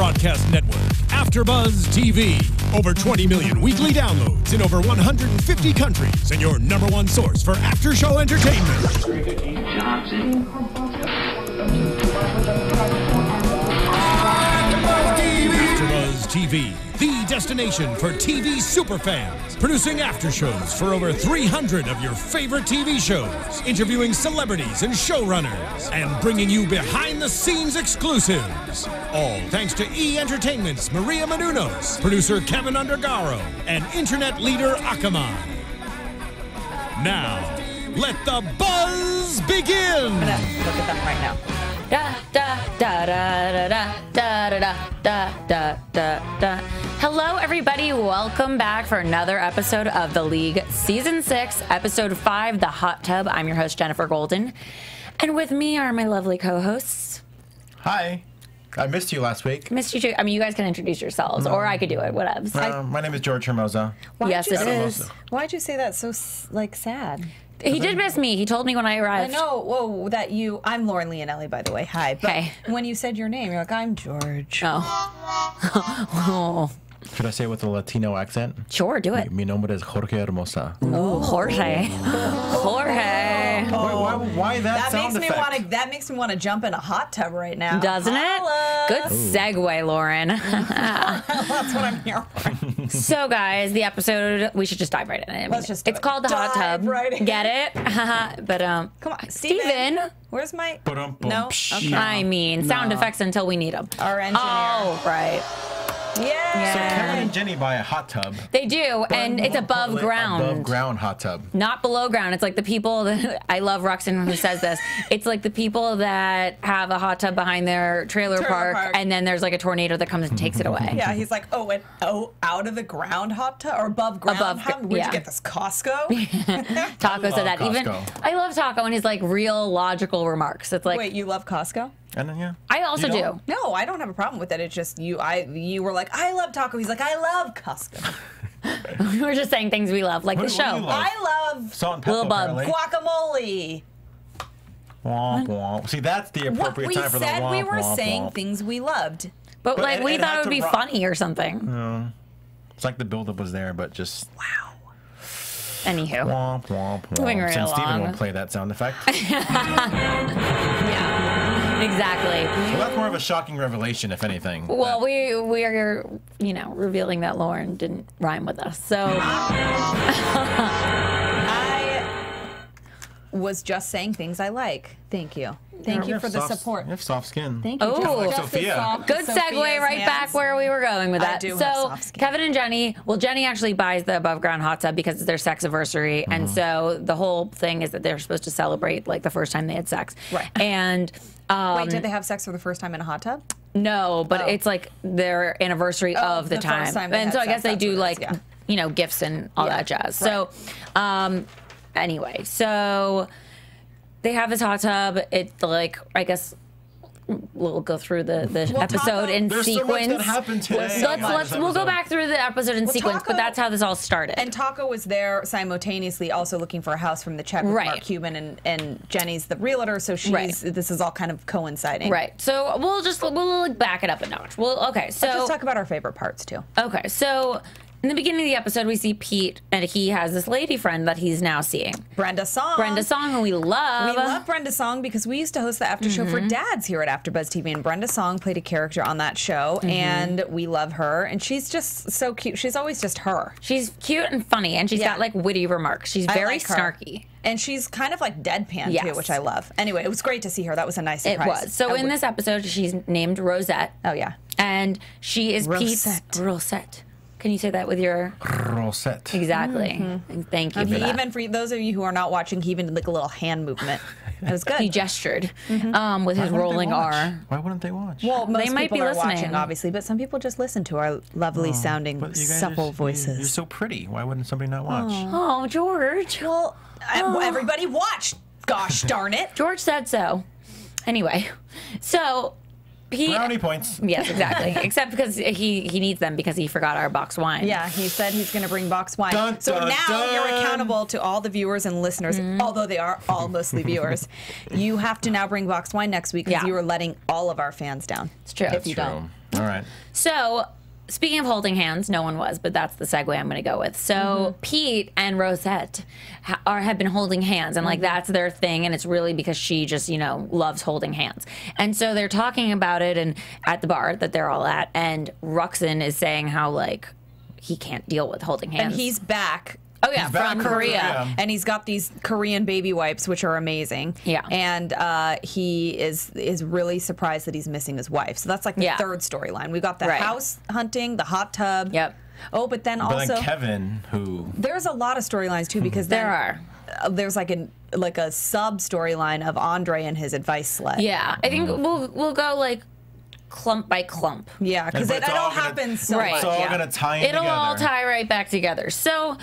broadcast network, AFTERBUZZ TV. Over 20 million weekly downloads in over 150 countries, and your #1 source for after-show entertainment. AFTERBUZZ TV, the destination for TV superfans, producing after shows for over 300 of your favorite TV shows, interviewing celebrities and showrunners, and bringing you behind-the-scenes exclusives. All thanks to E! Entertainment's Maria Menounos, producer Kevin Undergaro, and internet leader Akamai. Now, let the buzz begin! I'm gonna look at them right now. Da da da da da da da da da da da. Hello, everybody. Welcome back for another episode of The League, Season 6, Episode 5, The Hot Tub. I'm your host, Jenifer Golden, and with me are my lovely co-hosts. Hi. I missed you last week. Missed you too. I mean, you guys can introduce yourselves, or I could do it. Whatever. My name is George Hermoza. Yes, it is. Why'd you say that so, like, sad? He did miss me. He told me when I arrived. I know. Whoa, that you. I'm Lauren Leonelli, by the way. Hi. But Hey. when you said your name, you're like, I'm George. Oh. Should I say it with a Latino accent? Sure, do it. Mi nombre es Jorge Hermoza. Oh, Jorge. Jorge. Why that sound effect? That makes me want to jump in a hot tub right now. Doesn't Holla. it? Good segue, Lauren. That's what I'm here for. So, guys, the episode, we should just dive right in. I mean, Let's just do It's it. called The Hot Dive Tub. right in. Get it? But, Come on, Steven. Where's my... Ba-dum-bum. No? Okay. I mean, sound effects until we need them. Our engineer. Oh, right. Yeah. So Kevin and Jenny buy a hot tub. They do, and it's above ground. Above ground hot tub. Not below ground. It's like the people that I love Ruxin who says this. It's like the people that have a hot tub behind their trailer park, and then there's like a tornado that comes and takes it away. Yeah, he's like, out of the ground hot tub or above ground? Where'd you get this? Costco? Taco said that. Costco. Even I love Taco and his like real logical remarks. It's like, Wait, you love Costco? And then, yeah. I also do. No, I don't have a problem with it. It's just you were like, I love Taco. He's like, I love Costco. We're just saying things we love, like What the do you show. love? I love Salt and pepper, Lil Bub. apparently. guacamole. Womp, womp. See, that's the appropriate We time for the said womp, we were womp, saying womp. things we loved. But like we it thought had it would to be rock. funny or something. No. It's like the buildup was there, but just Wow. Anywho. womp, womp, womp. Moving right Since Steven along. won't play that sound effect. Yeah. Exactly. Well, that's more of a shocking revelation, if anything. Well, we are, revealing that Lauren didn't rhyme with us. So I was just saying things I like. Thank you. Thank you for the support. You have soft skin. Thank you. Oh. Just like as Sophia. soft good as segue Sophia's right hands. back where we were going with I that. do have So soft skin. Kevin and Jenny, Jenny actually buys the above ground hot tub because it's their sex anniversary, and so the whole thing is that they're supposed to celebrate like the first time they had sex. Right. And Wait, did they have sex for the first time in a hot tub? no, but it's like their anniversary of the the time. first time they And had so I sex, guess they that's do what like it is, yeah. Gifts and all Yeah, that jazz. right. So anyway, so they have this hot tub. It's like, I guess we'll go through the episode in There's so much sequence. that happened today. We'll go back through the episode in sequence, but Taco- that's how this all started. And Taco was there simultaneously also looking for a house from the check with Right. Mark Cuban, and Jenny's the realtor, so this is all kind of coinciding. Right. So we'll back it up a notch. Let's just talk about our favorite parts too. Okay, so in the beginning of the episode, we see Pete, and he has this lady friend that he's now seeing. Brenda Song. Brenda Song, who we love. We love Brenda Song because we used to host the after show for dads here at AfterBuzz TV, and Brenda Song played a character on that show, and we love her, and she's just so cute. She's always just her. She's cute and funny, and she's got like witty remarks. She's I very like her. snarky. And she's kind of like deadpan Yes. too, which I love. Anyway, it was great to see her. That was a nice surprise. It was. So in this episode, she's named Rosette. Oh yeah. And she is Rosette. Pete's Rosette. Can you say that with your... Rosette. Exactly. Thank you for that. Even for those of you who are not watching, he even did like a little hand movement. It was good. He gestured with his rolling R. Why wouldn't they watch? Well, most They might people be are listening. watching, obviously, but some people just listen to our lovely sounding, But you guys supple You're voices. so pretty. Why wouldn't somebody not watch? Oh, George. Well, everybody watched. Gosh darn it. George said so. Anyway, so Brownie points. Yes, exactly. Except because he needs them because he forgot our box wine. Yeah, he said he's going to bring box wine. Dun, so dun, now dun. you're accountable to all the viewers and listeners, although they are all mostly viewers. You have to now bring box wine next week because you are letting all of our fans down. It's true. That's true. All right. So, speaking of holding hands, no one was, but that's the segue I'm going to go with. So, Pete and Rosette have been holding hands, and like that's their thing, and it's really because she just, you know, loves holding hands. And so they're talking about it and at the bar that they're all at, and Ruxin is saying how like he can't deal with holding hands. And he's back. Oh yeah, He's back from from Korea. Korea. And he's got these Korean baby wipes, which are amazing. Yeah. And he is really surprised that he's missing his wife. So that's like the third storyline. We got the Right. house hunting, the hot tub. Yep. Oh, but then But also then Kevin, who there's a lot of storylines too because then, There are. there's like a sub storyline of Andre and his advice sled. Yeah, I think we'll go like clump by clump. Yeah, because But it it's all all gonna- happens so Right. much. it's all yeah. gonna tie in It'll together. all tie right back together. So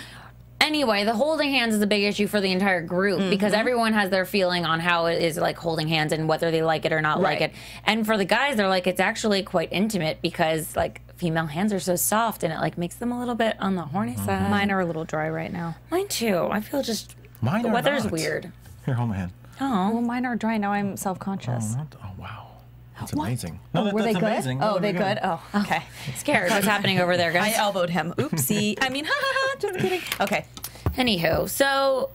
anyway, the holding hands is a big issue for the entire group because everyone has their feeling on how it is like holding hands and whether they like it or not like Right. it. And for the guys, they're like, it's actually quite intimate because like female hands are so soft and it like makes them a little bit on the horny side. Mine are a little dry right now. Mine too. I feel just Mine the are weather's not. weird. Here, hold my hand. Well, mine are dry. Now I'm self-conscious. Oh wow, that's amazing. No, Were they that's good? amazing. Oh, No, they they're good? Oh, okay. Scared. What's happening over there, I guys? elbowed him. Oopsie. I mean, just kidding. Okay. Anywho, so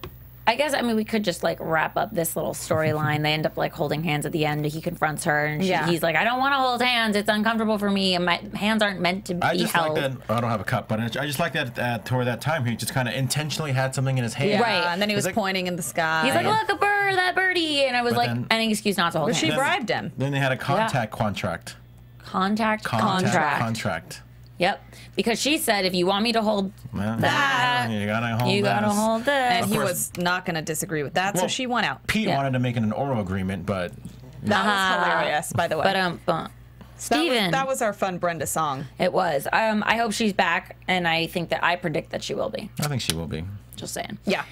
I guess we could just like wrap up this little storyline. They end up like holding hands at the end. He confronts her, and he's like, "I don't want to hold hands. It's uncomfortable for me, and my hands aren't meant to be I just held." like that. I don't have a cup, but I just like that toward that time he just kind of intentionally had something in his hand. Yeah, Right. and then he was It's like- pointing in the sky. He's like, "Look, a bird, that birdie," and I was But like, then- "Any excuse not to hold But hands." she bribed him. Then they had a contact contract. Contract. Contract. Yep. Because she said, "If you want me to hold Well, that, you gotta hold. you gotta this. hold this." And Of he course. was not going to disagree with that, so Well, she went out. Pete Yeah. wanted to make it an oral agreement, but That was hilarious, by the way. But Steven. That was our fun Brenda song. It was. I hope she's back, and I predict that she will be. I think she will be. Just saying. Yeah.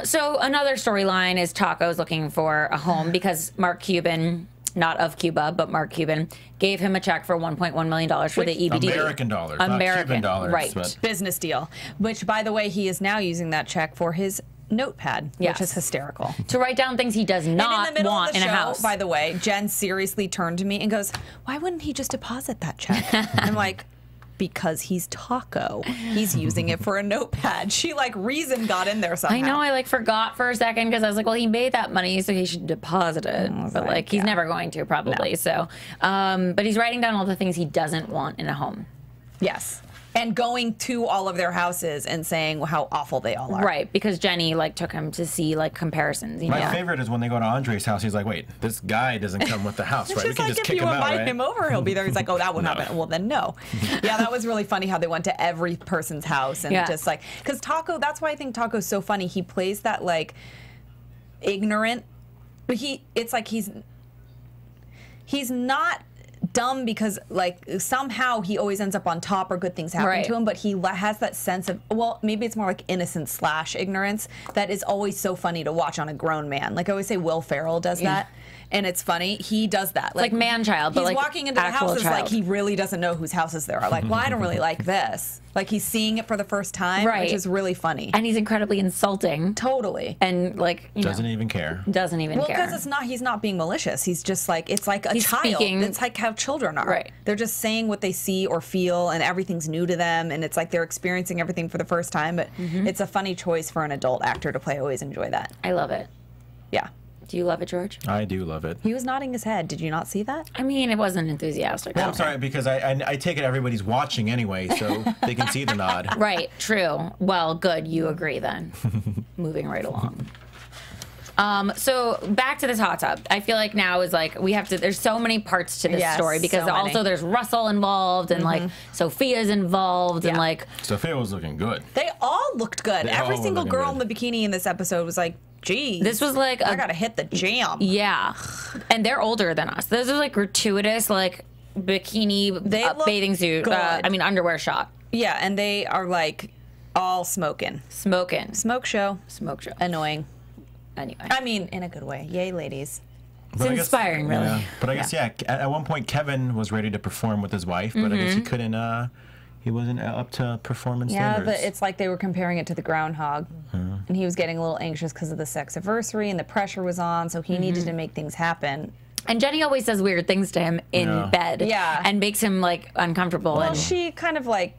So another storyline is Taco's looking for a home because Mark Cuban, not of Cuba, but Mark Cuban, gave him a check for $1.1 million for the EBD. American dollars, not Cuban dollars, right. but- Business deal. Which, by the way, he is now using that check for his notepad, Yes. which is hysterical. To write down things he does And in not the middle want of the in show, a house. by the way, Jen seriously turned to me and goes, "Why wouldn't he just deposit that check?" I'm like, because he's Taco. He's using it for a notepad. She like reason got in there somehow. I know, I like forgot for a second because I was like, well, he made that money, so he should deposit it. But like, he's never going to probably. No. So, but he's writing down all the things he doesn't want in a home. Yes. And going to all of their houses and saying how awful they all are. Right, because Jenny like took him to see like comparisons. You My know? favorite is when they go to Andre's house. He's like, "Wait, this guy doesn't come with the house, right? We She's can like, just if kick you him out, invite right?" him over, he'll be there. He's like, oh, that wouldn't happen. Well, then no. Yeah, that was really funny how they went to every person's house and Yeah. just like, because Taco, that's why I think Taco's so funny. He plays that like ignorant, but it's like he's not dumb because like somehow he always ends up on top or good things happen Right. to him, but he has that sense of, well, maybe it's more like innocent / ignorance that is always so funny to watch on a grown man. Like I always say Will Ferrell does that. And it's funny, he does that. like man-child, but he's like walking into the actual houses like child. he really doesn't know whose houses there are. Like, well, I don't really like this. Like he's seeing it for the first time, Right. which is really funny. And he's incredibly insulting. Totally. And like, you Doesn't know, even care. doesn't even Well, care. because he's not being malicious. He's just like, it's like a He's child. speaking- It's like how children are. Right. They're just saying what they see or feel, and everything's new to them, and it's like they're experiencing everything for the first time. But it's a funny choice for an adult actor to play. I always enjoy that. I love it. Yeah. Do you love it, George? I do love it. He was nodding his head. Did you not see that? I mean, it wasn't enthusiastic. Well, I'm sorry because I take it everybody's watching anyway, so they can see the nod. Right, true. Well, good. You agree then. Moving right along. So back to this hot tub. I feel like now is like we have to. There's so many parts to this Yes, story because so many. also there's Russell involved and like Sophia's involved and Yeah. like Sophia was looking good. They all looked good. They Every all were single looking girl good. in the bikini in this episode was like, geez. this was like I gotta hit the jam. yeah, and they're older than us. This was like gratuitous like bikini They look bathing suit. good. I mean underwear shot. Yeah, and they are like all smoking. Smoking. Smoke show. Smoke show. Annoying. Anyway. I mean, in a good way. Yay, ladies. It's inspiring, really. Yeah. But I guess, at one point, Kevin was ready to perform with his wife, but I guess he couldn't, he wasn't up to performance standards. Yeah, but it's like they were comparing it to the groundhog. And he was getting a little anxious because of the sexiversary and the pressure was on, so he needed to make things happen. And Jenny always says weird things to him in bed. Yeah. And makes him, like, uncomfortable. Well, and she kind of, like,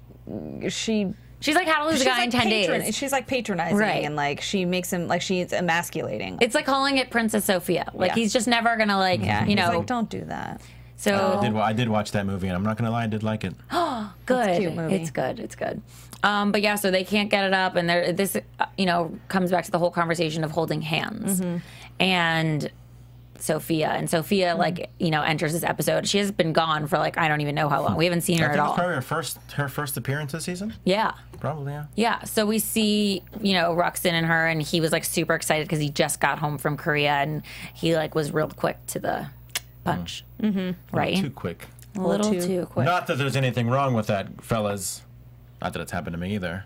she's like, how to lose a guy in 10 days. She's, like, patronizing, and, like, she makes him, like, she's emasculating. It's like calling it Princess Sophia. Like, he's just never going to, like, you know. He's like, don't do that. So I did watch that movie, and I'm not going to lie, I did like it. good. It's a cute movie. It's good. It's good. But yeah, so they can't get it up, and this, you know, comes back to the whole conversation of holding hands. And Sophia, like, you know, enters this episode. She has been gone for, like, I don't even know how long. We haven't seen her at all. I think it's probably her first appearance this season. Yeah. Probably, yeah. Yeah, so we see, you know, Ruxin and her, and he was, like, super excited because he just got home from Korea, and he, like, was real quick to the punch. Right? Too quick. A little too quick. Not that there's anything wrong with that, fellas. Not that it's happened to me either.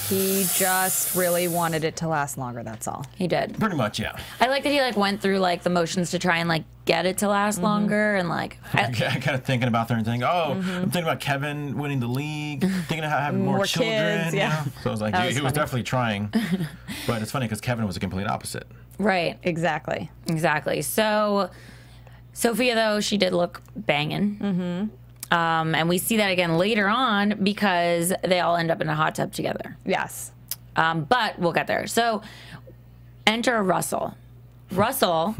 He just really wanted it to last longer, that's all. He did. Pretty much, yeah. I like that he, like, went through, like, the motions to try and, like, get it to last longer, and, like... I kind of thinking about there and thinking, I'm thinking about Kevin winning the league, thinking of having more children. Kids, you know? So I was like, he was definitely trying. But it's funny because Kevin was the complete opposite. Right. Exactly. So, Sophia, though, she did look banging. And we see that again later on because they all end up in a hot tub together. Yes. But we'll get there. So, enter Russell. Russell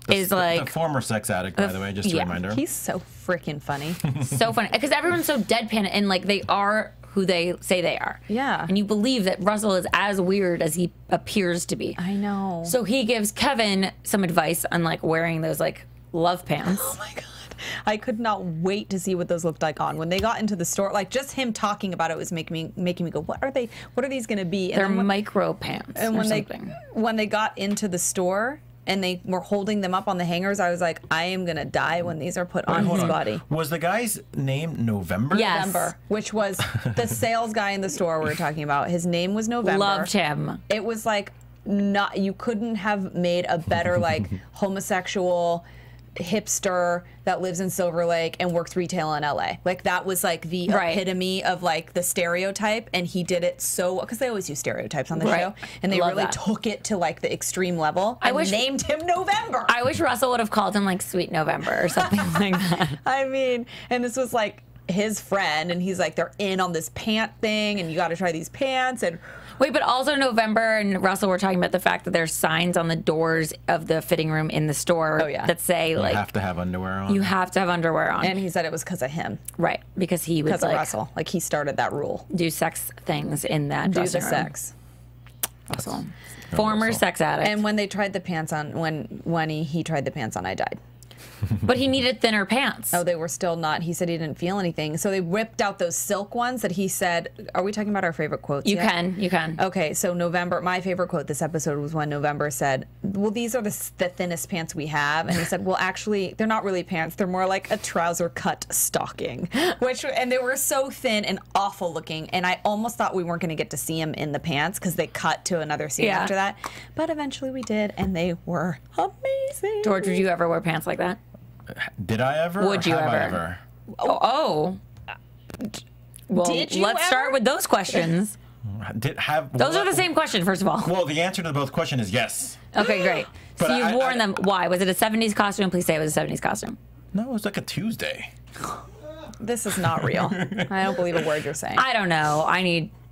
is like... The former sex addict, by the way, just a reminder. He's so freaking funny. So funny. Because everyone's so deadpan and, like, they are who they say they are. Yeah. And you believe that Russell is as weird as he appears to be. I know. So he gives Kevin some advice on, like, wearing those, like, love pants. Oh my God. I could not wait to see what those looked like on. When they got into the store, like, just him talking about it was making me go, what are these going to be? And they're micro pants and when they got into the store and they were holding them up on the hangers, I was like, I am going to die when these are put on his body. Was the guy's name November? Yes. November, which was the sales guy in the store we were talking about. His name was November. Loved him. It was like, you couldn't have made a better, like, homosexual hipster that lives in Silver Lake and works retail in LA. Like, that was like the epitome of, like, the stereotype, and he did it so, because they always use stereotypes on the show, and they really took it to, like, the extreme level. I named him November. I wish Russell would have called him, like, Sweet November or something like that. I mean, and this was like his friend, and he's like, they're in on this pant thing, and you got to try these pants, and wait, but also November and Russell were talking about the fact that there's signs on the doors of the fitting room in the store that say, like, you have to have underwear on. You have to have underwear on. And he said it was because of him. Right, because he was, like, of Russell. Like, he started that rule. Do sex things in that dressing room. Sex. Russell. Former sex addict. And when they tried the pants on, when he tried the pants on, I died. But he needed thinner pants. Oh, they were still not. He said he didn't feel anything. So they whipped out those silk ones that he said, are we talking about our favorite quotes You yet? you can. Okay, so November, my favorite quote this episode was when November said, well, these are the thinnest pants we have. And he said, well, actually, they're not really pants. They're more like a trouser cut stocking. And they were so thin and awful looking. And I almost thought we weren't going to get to see him in the pants because they cut to another scene after that. But eventually we did, and they were amazing. George, would you ever wear pants like that? Did I ever? Would you ever? Well, Did you let's start with those questions. Those are the same question, first of all. Well, the answer to both questions is yes. Okay, great. So you've worn them. Why? Was it a 70s costume? Please say it was a 70s costume. No, it was like a Tuesday. This is not real. I don't believe a word you're saying. I don't know.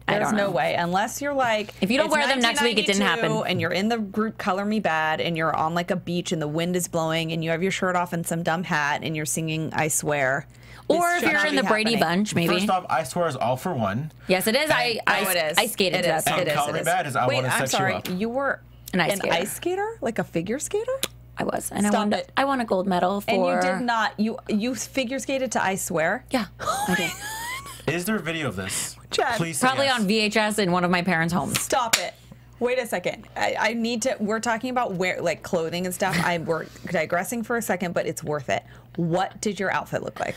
There's no way. Unless you're like... If you don't wear them next week, it didn't happen. And you're in the group Color Me Bad, and you're on, like, a beach, and the wind is blowing, and you have your shirt off and some dumb hat, and you're singing I Swear. Or if you're in the Brady Bunch, maybe. First off, I Swear is all for one. Yes, it is. It is. I skated to that song. And Color Me Bad is I Want to Sex You Up. You were an ice skater? Like a figure skater? I was. And I won a gold medal for... And you did not... You figure skated to I Swear? Yeah, I did. Is there a video of this? Chad, please. Probably on VHS in one of my parents' homes. Stop it. Wait a second. I need to. We're talking about like clothing and stuff. We're digressing for a second, but it's worth it. What did your outfit look like?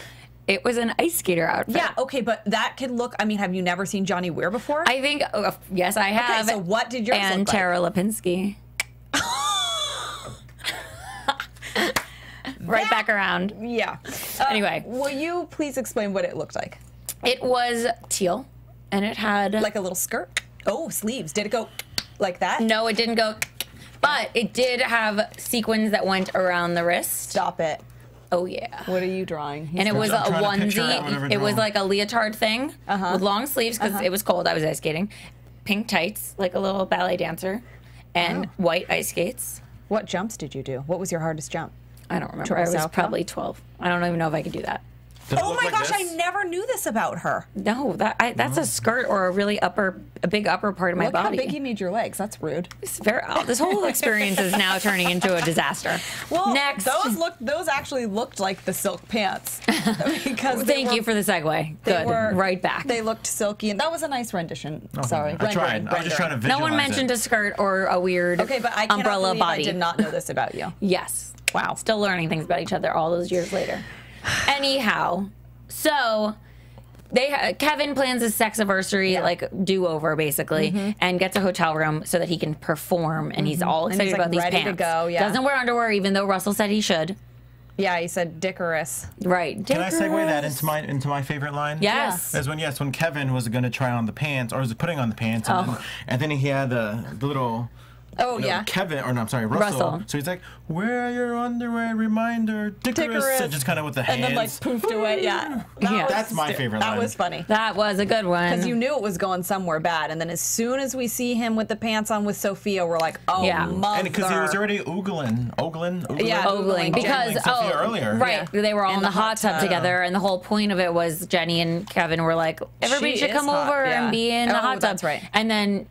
It was an ice skater outfit. Yeah, okay, but that could look. I mean, have you never seen Johnny Weir before? I think. Yes, I have. Okay, so what did yours look like? And Tara Lipinski. right back around. Yeah. Anyway. Will you please explain what it looked like? It was teal, and it had... Like a little skirt? Oh, sleeves. Did it go like that? No, it didn't go... But it did have sequins that went around the wrist. Stop it. Oh, yeah. What are you drawing? And it was a onesie. It was like a leotard thing with long sleeves because it was cold. I was ice skating. Pink tights, like a little ballet dancer, and white ice skates. What jumps did you do? What was your hardest jump? I don't remember. I was probably 12. I don't even know if I could do that. Oh my gosh, I never knew this about her. No, that's a skirt or a really a big upper part of my body. Look how big you made your legs. That's rude. It's this whole experience is now turning into a disaster. Well, next, those actually looked like the silk pants. Because thank you for the segue. Good, right back. They looked silky, and that was a nice rendition. Sorry, I tried. I was just trying to visualize No one mentioned a skirt or a weird but I umbrella body. I did not know this about you. Yes. Wow. Still learning things about each other all those years later. Anyhow, so Kevin plans his sexiversary, like do-over basically, and gets a hotel room so that he can perform, and he's all excited about these pants. To go, yeah. Doesn't wear underwear, even though Russell said he should. Yeah, he said dickerous. Right. Can I segue that into my favorite line? Yes. Is when Kevin was going to try on the pants, or was putting on the pants, and then he had the little... Oh, yeah. Russell. So he's like, wear your underwear, reminder, dickerous. And just kind of with the hands. And then, like, poofed away. Yeah. That's my favorite line. That was funny. That was a good one. Because you knew it was going somewhere bad. And then as soon as we see him with the pants on with Sophia, we're like, oh, mother. And because he was already ogling. Yeah, ogling. Because, Sophia earlier. Right. Yeah. They were all in the hot tub together. And the whole point of it was Jenny and Kevin were like, everybody should come over and be in the hot tub. That's right. And then,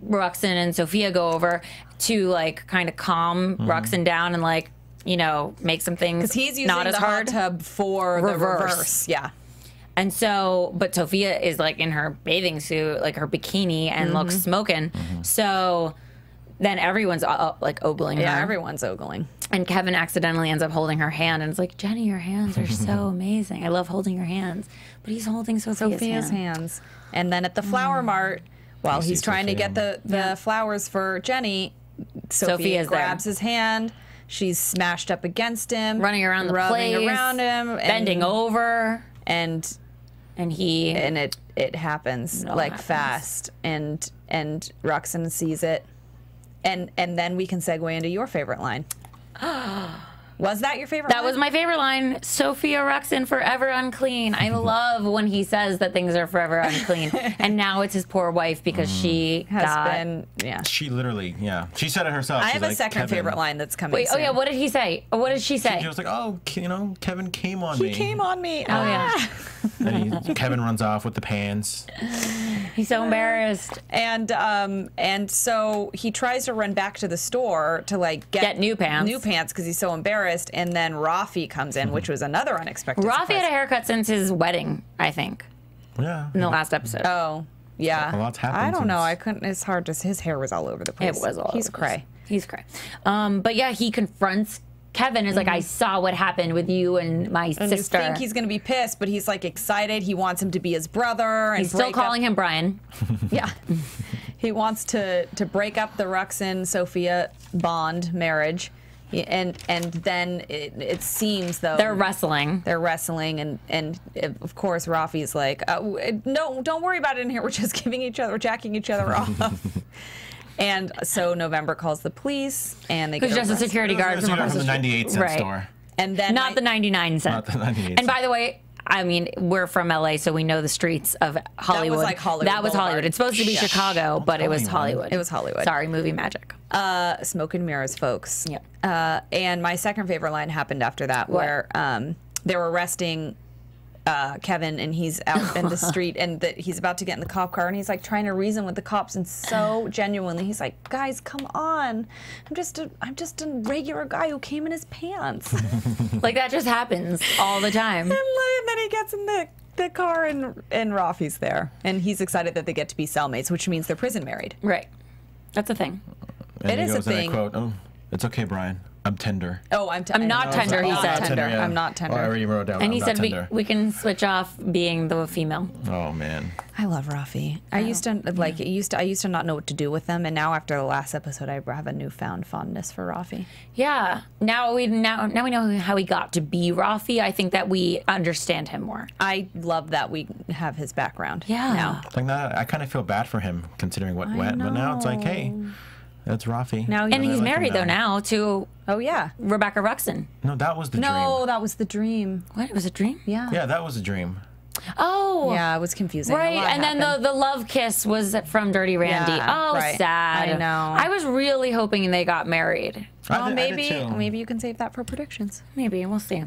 Roxanne and Sophia go over to like kind of calm Roxanne down and like make some things because he's using not as the hard. hot tub for the reverse. Yeah. And so, but Sophia is like in her bathing suit, like her bikini, and looks smoking. So then everyone's like ogling her. Yeah, everyone's ogling. And Kevin accidentally ends up holding her hand, and it's like, Jenny, your hands are so amazing. I love holding your hands. But he's holding Sophia's hands. And then at the flower mart, while he's trying to get the flowers for Jenny, Sophia grabs his hand. She's smashed up against him, running around the place, around him, bending over, and it happens fast, and Roxanne sees it, and then we can segue into your favorite line. Was that your favorite line? That was my favorite line. Sophia Roxanne forever unclean. I love when he says that things are forever unclean. And now it's his poor wife because she She literally, she said it herself. I have a second favorite line that's coming soon. Oh yeah, what did he say? What did she say? She was like, oh, Kevin came on me. He came on me. Oh yeah. And Kevin runs off with the pants. He's so embarrassed. And so he tries to run back to the store to like get new pants. New pants because he's so embarrassed. And then Rafi comes in, which was another unexpected surprise. Rafi had a haircut since his wedding, I think. Yeah. In the last episode. Oh, yeah. A lot's happened. I don't know. I couldn't. It's hard to. His hair was all over the place. It was all. He's cray. He's cray. But yeah, he confronts Kevin. Is like, I saw what happened with you and my sister. You think he's gonna be pissed, but he's like excited. He wants him to be his brother. And he's still calling him Brian. Yeah. He wants to break up the Roxanne Sophia bond marriage. And then it seems though they're wrestling. And of course Rafi's like, no, don't worry about it in here. We're just jacking each other off. And so November calls the police, and they get just a security guard from the 98-cent store. And then not the 99 cent. Not the 98 and by the way, I mean, we're from LA, so we know the streets of Hollywood. That was like Hollywood. That was Hollywood. It's supposed to be Chicago, but it was Hollywood. It was Hollywood. Sorry, movie magic. Smoke and mirrors, folks. Yeah. And my second favorite line happened after that, where they were arresting Kevin, and he's out in the street, and he's about to get in the cop car, and he's like trying to reason with the cops, and so genuinely, he's like, "Guys, come on! I'm just a regular guy who came in his pants." Like that just happens all the time. And then he gets in the car, and Rafi's there, and he's excited that they get to be cellmates, which means they're prison married. Right. That's a thing. And it is a thing. And I quote, "Oh, it's okay, Brian. I'm tender. Oh, I'm not tender, he said. Tender. Yeah. I'm not tender. Oh, I already wrote down. And I'm he not said tender. we can switch off being the female. Oh man. I love Rafi. I used to not know what to do with them, and now after the last episode, I have a newfound fondness for Rafi. Yeah. Now we know how he got to be Rafi. I think that we understand him more. I love that we have his background. Yeah. Now. Like that, I kind of feel bad for him considering what went, but now it's like, hey, that's Rafi. Now And he's married though now to Oh yeah. Rebecca Ruxin. No, that was the dream. No, that was the dream. What? It was a dream? Yeah. Yeah, that was a dream. Oh. Yeah, it was confusing. A Right, lot and then happened. the love kiss was from Dirty Randy. Yeah, oh, right. sad. I know. I was really hoping they got married. Well, I did too. maybe you can save that for predictions. Maybe we'll see.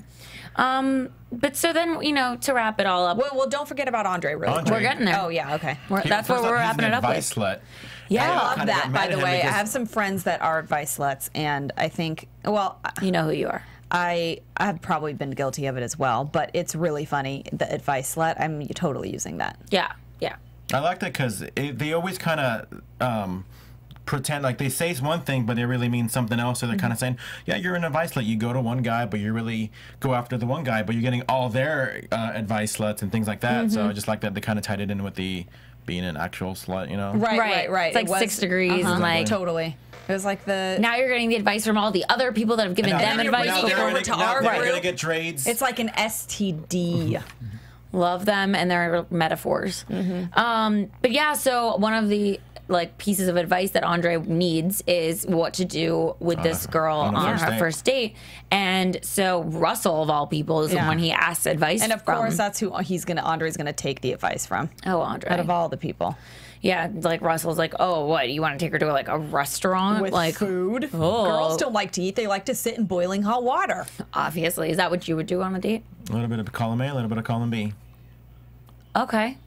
But so then to wrap it all up, Well, don't forget about Andre. Really. Andre. we're getting there. Oh yeah. Okay. That's what we're wrapping it up with. Slut. Yeah. I I love kinda that. got By mad the at him way, I because- have some friends that are advice sluts, and I think, well, You know who you are. I've probably been guilty of it as well. But it's really funny. The advice slut. I'm totally using that. Yeah, yeah. I like that because they always kind of pretend like they say one thing, but they really mean something else. So they're kind of saying, yeah, you're an advice slut. You go to one guy, but you really go after the one guy, but you're getting all their advice sluts and things like that. So I just like that they kind of tied it in with the being an actual slut, you know? Right. It's like It was- 6 degrees and like Totally. It was like the. now you're getting the advice from all the other people that have given And now them they're- advice now before. they're over to now our they're group. gonna get trades. It's like an STD. Love them and their metaphors. But yeah, so one of the pieces of advice that Andre needs is what to do with this girl on on a first her date. first date. And so Russell, of all people, is the Yeah. one he asks advice And of from. course, that's who Andre's gonna take the advice from. Oh, Andre. Out of all the people. Yeah, like Russell's like, oh, what? You want to take her to a restaurant? With like food. Oh. Girls don't like to eat. They like to sit in boiling hot water. Obviously. Is that what you would do on a date? A little bit of column A, a little bit of column B. Okay.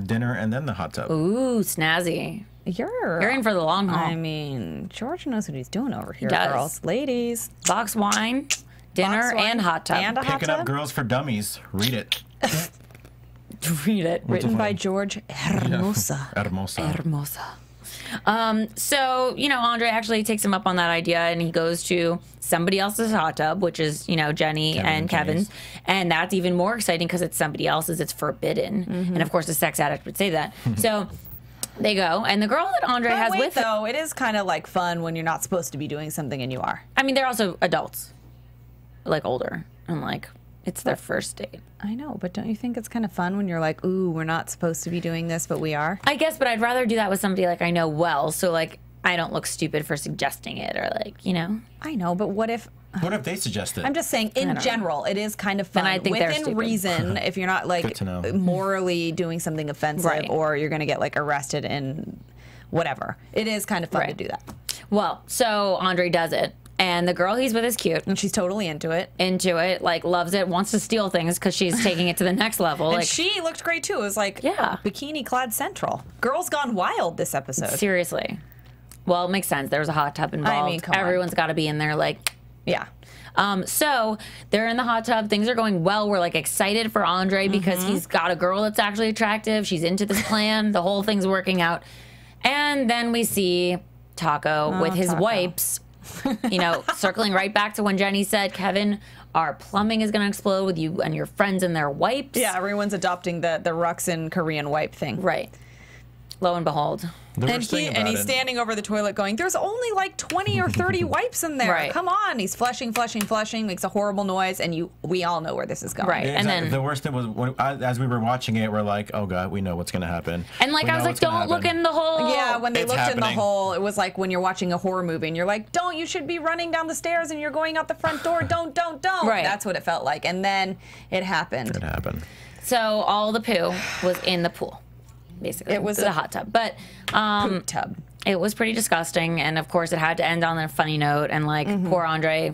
Dinner and then the hot tub. Ooh, snazzy. You're in for the long haul. I mean, George knows what he's doing over here, does. girls. Ladies. Box wine, dinner, Box wine and hot tub. and a hot Picking up tub. girls for dummies. Read it. Read it. Written by George Hermoza. Hermosa. Hermosa. So, Andre actually takes him up on that idea and he goes to somebody else's hot tub, which is, Jenny and Kevin's. And that's even more exciting because it's somebody else's. It's forbidden. And of course, a sex addict would say that. So they go. And the girl that Andre has with him, though, it is kind of like fun when you're not supposed to be doing something and you are. I mean, they're also adults, older. And it's their first date. I know, but don't you think it's kind of fun when you're like, ooh, we're not supposed to be doing this, but we are? I guess, but I'd rather do that with somebody I know well. So I don't look stupid for suggesting it or I know, but what if... What if they suggest it? I'm just saying, in general, it is kind of fun. Then I think they're within stupid. reason, if you're not Good to know. morally doing something offensive Right. or you're going to get arrested and whatever. It is kind of fun to Right. do that. Well, so Andre does it. And the girl he's with is cute. And she's totally into it. Loves it, wants to steal things because she's taking it to the next level. And she looked great too. It was Yeah. bikini clad central. Girls Gone Wild this episode. Seriously. Well, it makes sense. There's a hot tub involved. come on. Everyone's got to be in there. Yeah. So they're in the hot tub. Things are going well. We're excited for Andre because he's got a girl that's actually attractive. She's into this plan. The whole thing's working out. And then we see Taco with his Taco. wipes, circling right back to when Jenny said, Kevin, our plumbing is going to explode with you and your friends and their wipes. Yeah, everyone's adopting the Ruxin Korean wipe thing. Right. Lo and behold. The And worst thing about he's it- standing over the toilet going, there's only 20 or 30 wipes in there. Right. Come on. He's flushing, makes a horrible noise, and we all know where this is going. Right. Yeah, And exactly. then- the worst thing was as we were watching it, we're like, "Oh God, we know what's gonna happen." And We I know was like, what's gonna don't look happen. in the hole. Yeah, when they It's looked in the happening. hole, it was like when you're watching a horror movie and you're like, don't, you should be running down the stairs and you're going out the front door. Don't. Right. That's what it felt like. And then it happened. It happened. So all the poo was in the pool, basically. It was the a hot tub. But Poop tub. it was pretty disgusting. And of course, it had to end on a funny note. And poor Andre,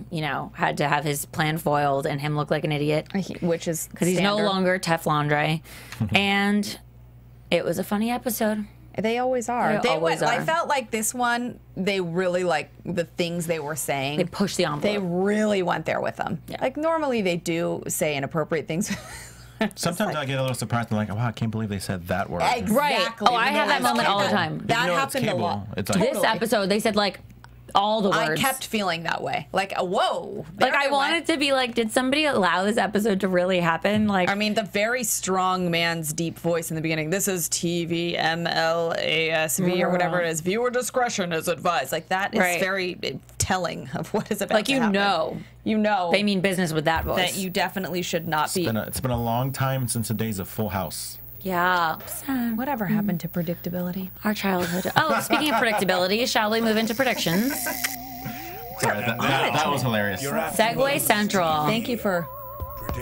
had to have his plan foiled and him look like an idiot Which is because he's no longer Teflon. And it was a funny episode. They always are. They always I are. felt like this one, they really the things they were saying. They pushed the envelope. They really went there with them. Yeah. Normally they do say inappropriate things. Sometimes I get a little surprised. I'm like, "Oh, wow, I can't believe they said that word." Right. Oh, I have that moment all the time. That Even though it's happened a cable, lot. It's like, This episode, they said all the words. I kept feeling that way. Like, whoa. Like, I wanted to be like, did somebody allow this episode to really happen? Like, I mean, the very strong man's deep voice in the beginning. This is TVMLASV or whatever it is. Viewer discretion is advised. Like, that is very telling of what is about like to you happen. know they mean business with that voice. That you definitely should not be. It's been a long time since the days of Full House. Yeah. Whatever happened to predictability? Our childhood. Oh, speaking of predictability, shall we move into predictions? Sorry, that was hilarious. Segway Central. Thank you for.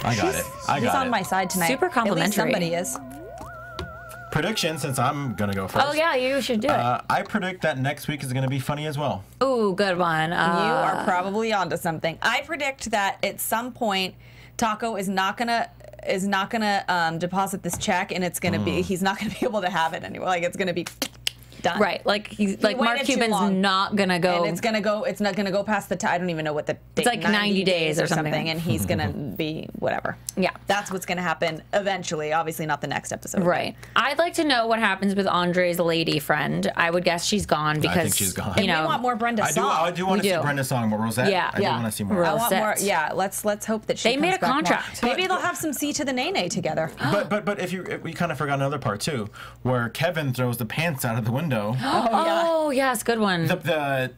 I got it. He's on my side tonight. Super complimentary. At least somebody is. Prediction, since I'm gonna go first. Oh yeah, you should do it. I predict that next week is gonna be funny as well. Ooh, good one. You are probably onto something. I predict that at some point, Taco is not gonna deposit this check, and it's gonna be he's not gonna be able to have it anymore. Like, it's gonna be done. Right, like Mark Cuban's not gonna go, and it's not gonna go past the time. I don't even know what the date, it's like 90 days or something, and he's gonna be whatever. Yeah, that's what's gonna happen eventually. Obviously, not the next episode. Right. I'd like to know what happens with Andre's lady friend. I would guess she's gone because I think she's gone. You know, we want more Brenda Song. I do want to see Brenda Song, but Rosette. Yeah, I do want to see more. Rosette. I want more. Yeah, let's hope that she. They made a contract. Maybe they'll have some C to the Nene together. But if we kind of forgot another part too, where Kevin throws the pants out of the window. Oh yes, good one. The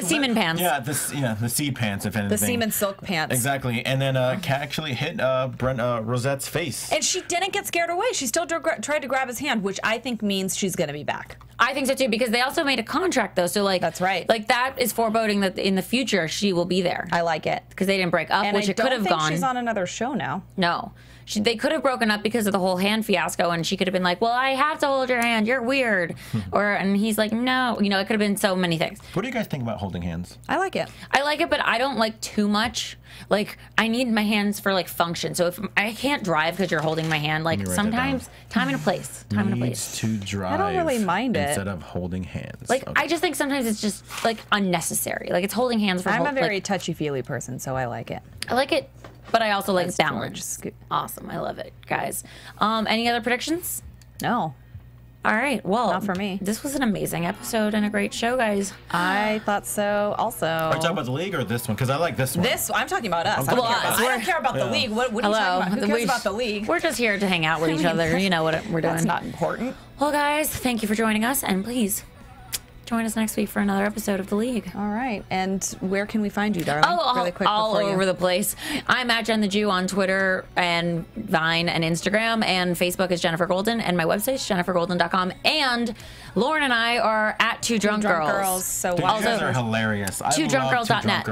semen pants. Yeah, the sea pants, if anything. The semen silk pants. Exactly, and then actually hit Rosette's face. And she didn't get scared away. She still tried to grab his hand, which I think means she's going to be back. I think so too, because they also made a contract though. So like that's right. Like that is foreboding that in the future she will be there. I like it because they didn't break up, and which it could have gone. She's on another show now. No. They could have broken up because of the whole hand fiasco, and she could have been like, well, I have to hold your hand, you're weird. And he's like, no. You know, it could have been so many things. What do you guys think about holding hands? I like it. I like it, but I don't like too much. Like, I need my hands for, like, function. So if I can't drive because you're holding my hand, like, sometimes time and a place. Time and a place. To drive. I don't really mind it. Instead of holding hands. Like, okay. I just think sometimes it's just, like, unnecessary. Like, it's holding hands for I'm a very touchy-feely person, so I like it. I like it. But I also like balance. George. Awesome. I love it, guys. Any other predictions? No. All right. Well, not for me. This was an amazing episode and a great show, guys. I thought so also. Are you talking about the league or this one? Because I like this one. I'm talking about us. I don't care about the league. What are you talking about? Who cares about the league? We're just here to hang out with each other. You know what we're doing. That's not important. Well, guys, thank you for joining us. And please join us next week for another episode of The League. All right. And where can we find you, darling? Oh, really quick all over the place. I'm at Jen the Jew on Twitter and Vine and Instagram, and Facebook is Jenifer Golden, and my website is jennifergolden.com. And Lauren and I are at Two Drunk Girls. So you guys are hilarious. TwoDrunkGirls.net.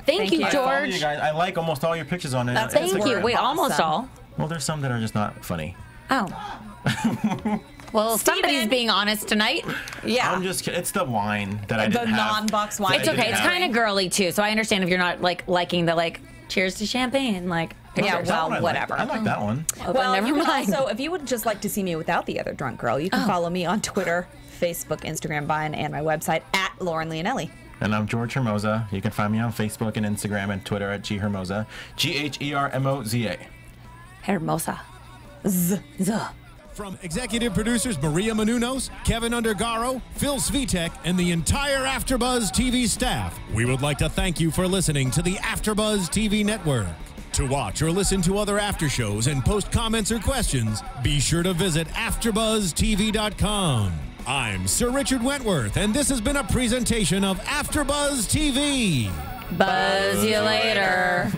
Thank you, George. You guys. I like almost all your pictures on it. Thank you. Wait, almost all? Well, there's some that are just not funny. Oh. Well, somebody's being honest tonight. Yeah. I'm just kidding. It's the wine that I didn't have. The non-box wine. It's okay. It's kind of girly, too. So I understand if you're not, like, liking the, like, cheers to champagne, like, yeah, well, whatever. I like that one. Well, never mind. Also, if you would just like to see me without the other drunk girl, you can follow me on Twitter, Facebook, Instagram, Vine, and my website at Lauren Leonelli. And I'm George Hermoza. You can find me on Facebook and Instagram and Twitter at Hermoza. Ghermoza. Hermosa. Z. From executive producers Maria Menounos, Kevin Undergaro, Phil Svitek, and the entire AfterBuzz TV staff, we would like to thank you for listening to the AfterBuzz TV network. To watch or listen to other after shows and post comments or questions, be sure to visit AfterBuzzTV.com. I'm Sir Richard Wentworth, and this has been a presentation of AfterBuzz TV. Buzz you later.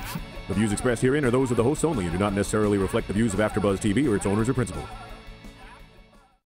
The views expressed herein are those of the hosts only and do not necessarily reflect the views of AfterBuzz TV or its owners or principals.